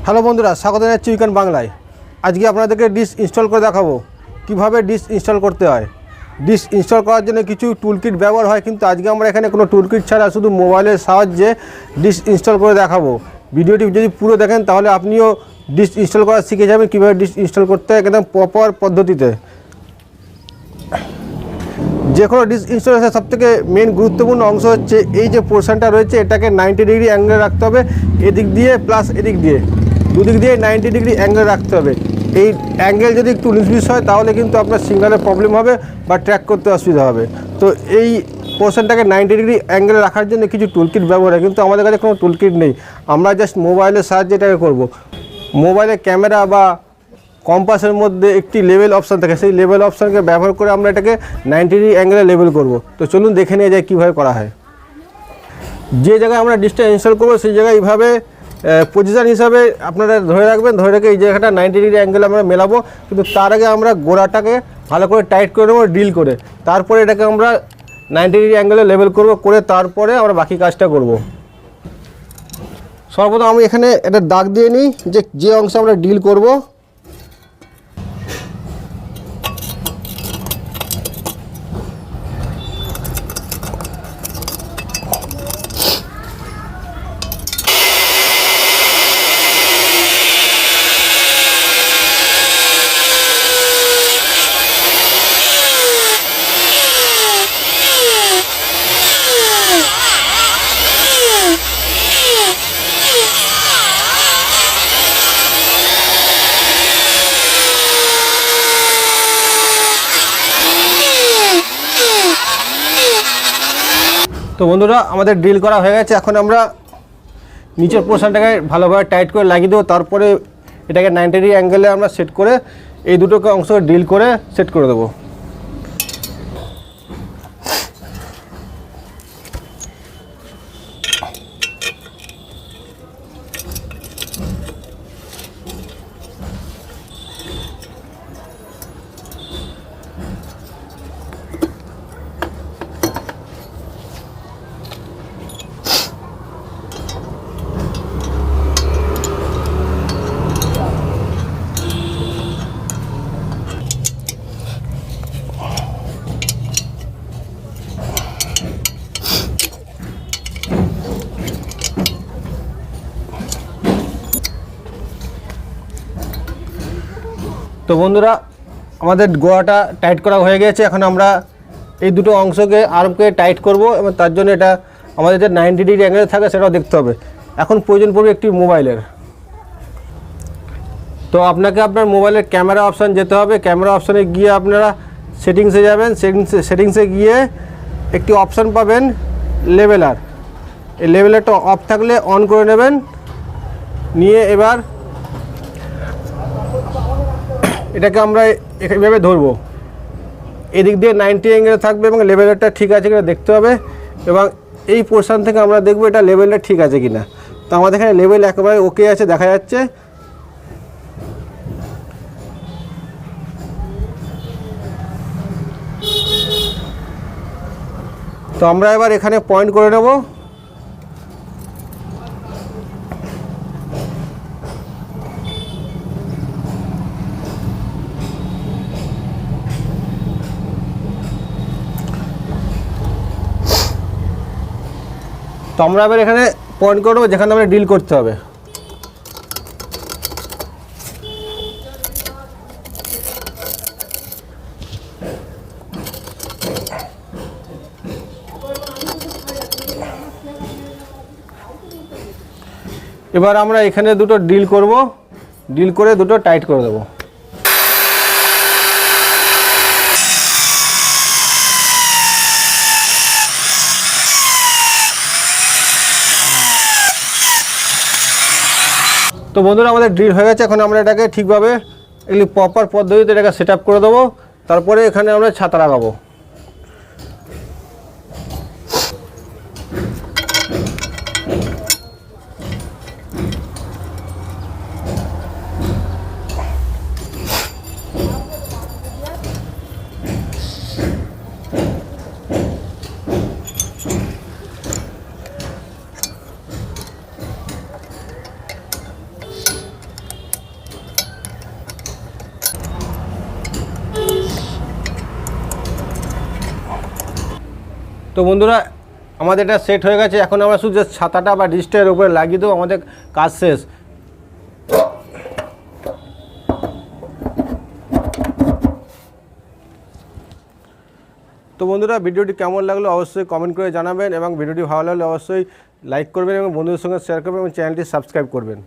Hello বন্ধুরা, স্বাগত জানাচ্ছি উইকেন্ড বাংলায়। আজকে আপনাদেরকে ডিশ ইনস্টল করে দেখাবো কিভাবে ডিশ ইনস্টল করতে হয়। ডিশ ইনস্টল করার জন্য কিছু টুলকিট ব্যবহার হয়, কিন্তু আজকে আমরা এখানে কোনো টুলকিট ছাড়া শুধু মোবাইলের সাহায্যে ডিশ ইনস্টল করে দেখাবো। ভিডিওটি যদি পুরো দেখেন তাহলে আপনিও ডিশ ইনস্টল করা শিখে যাবেন, কীভাবে ডিশ ইনস্টল করতে হয় একদম প্রপার পদ্ধতিতে। যে কোনো ডিশ ইনস্টলেশনের সবথেকে মেন গুরুত্বপূর্ণ অংশ হচ্ছে এই যে পোর্শনটা রয়েছে, এটাকে 90 ডিগ্রি অ্যাঙ্গেলে রাখতে হবে। এদিক দিয়ে প্লাস এদিক দিয়ে, দুদিক দিয়ে 90 ডিগ্রি অ্যাঙ্গেল রাখতে হবে। এই অ্যাঙ্গেল যদি একটু 19-20 হয় তাহলে কিন্তু আপনার সিগন্যালের প্রবলেম হবে বা ট্র্যাক করতে অসুবিধা হবে। তো এই পোর্শনটাকে 90 ডিগ্রি অ্যাঙ্গেলে রাখার জন্য কিছু টুলকিট ব্যবহার হয়, কিন্তু আমাদের কাছে কোনো টুলকিট নেই। আমরা জাস্ট মোবাইলের সাহায্যে এটাকে করবো। মোবাইলের ক্যামেরা বা কম্পাসের মধ্যে একটি লেভেল অপশান থাকে, সেই লেভেল অপশানকে ব্যবহার করে আমরা এটাকে 90 ডিগ্রি অ্যাঙ্গেলে লেভেল করব। তো চলুন দেখে নিয়ে যাই কীভাবে করা হয়। যে জায়গায় আমরা ডিশটা ইনস্টল করবো সেই জায়গায় এইভাবে পজিশান হিসাবে আপনারা ধরে রাখবেন। ধরে রেখে এই জায়গাটা 90 ডিগ্রি অ্যাঙ্গেলে আমরা মেলাবো, কিন্তু তার আগে আমরা গোড়াটাকে ভালো করে টাইট করে নেবো ড্রিল করে। তারপরে এটাকে আমরা 90 ডিগ্রি অ্যাঙ্গেলে লেভেল করবো, করে তারপরে আমরা বাকি কাজটা করব। সর্বপ্রথম আমি এখানে একটা দাগ দিয়ে নিই যে অংশে আমরা ড্রিল করব। তো বন্ধুরা, আমাদের ড্রিল করা হয়ে গেছে। এখন আমরা নিচের পোর্শনটাকে ভালোভাবে টাইট করে লাগিয়ে দেবো। তারপরে এটাকে 90 ডিগ্রি অ্যাঙ্গেলে আমরা সেট করে এই দুটোকে অংশকে ড্রিল করে সেট করে দেবো। তো বন্ধুরা, আমাদের গোড়াটা টাইট করা হয়ে গেছে। এখন আমরা এই দুটো অংশকে আর্মকে টাইট করব, এবং তার জন্য এটা আমাদের যে 90 ডিগ্রি অ্যাঙ্গেলে থাকে সেটাও দেখতে হবে। এখন প্রয়োজন পড়বে একটি মোবাইলের। তো আপনাকে আপনার মোবাইলের ক্যামেরা অপশান যেতে হবে। ক্যামেরা অপশানে গিয়ে আপনারা সেটিংসে যাবেন। সেটিংসে গিয়ে একটি অপশান পাবেন লেভেলার। এই লেভেলারটা অফ থাকলে অন করে নেবেন। নিয়ে এবার এটাকে আমরা এইভাবে ধরবো। এদিক দিয়ে 90 অ্যাঙ্গেলে থাকবে এবং লেভেলারটা ঠিক আছে কিনা দেখতে হবে। এবং এই পোর্শন থেকে আমরা দেখবো এটা লেভেলটা ঠিক আছে কিনা। তো আমাদের এখানে লেভেল একেবারে ওকে আছে, দেখা যাচ্ছে। তো আমরা এবার এখানে পয়েন্ট করে নেব। তো আমরা এবার এখানে পয়েন্ট করবো যেখানে আমরা ডিল করতে হবে। এবার আমরা এখানে দুটো ডিল করব, ডিল করে দুটো টাইট করে দেবো। তো বন্ধুরা, আমাদের ড্রিল হয়ে গেছে। এখন আমরা এটাকে ঠিকভাবে এগুলি প্রপার পদ্ধতিতে এটাকে সেট আপ করে দেবো। তারপরে এখানে আমরা ছাতা লাগাবো। তো বন্ধুরা আমাদের এটা সেট হয়ে গেছে, এখন আমরা শুধু যে ছাতাটা বা ডিসটার উপরে লাগিয়ে দেবো, আমাদের কাজ শেষ। তো বন্ধুরা ভিডিওটি কেমন লাগলো অবশ্যই কমেন্ট করে জানাবেন, এবং ভিডিওটি ভালো লাগলে অবশ্যই লাইক করবেন এবং বন্ধুদের সঙ্গে শেয়ার করবেন এবং চ্যানেলটি সাবস্ক্রাইব করবেন।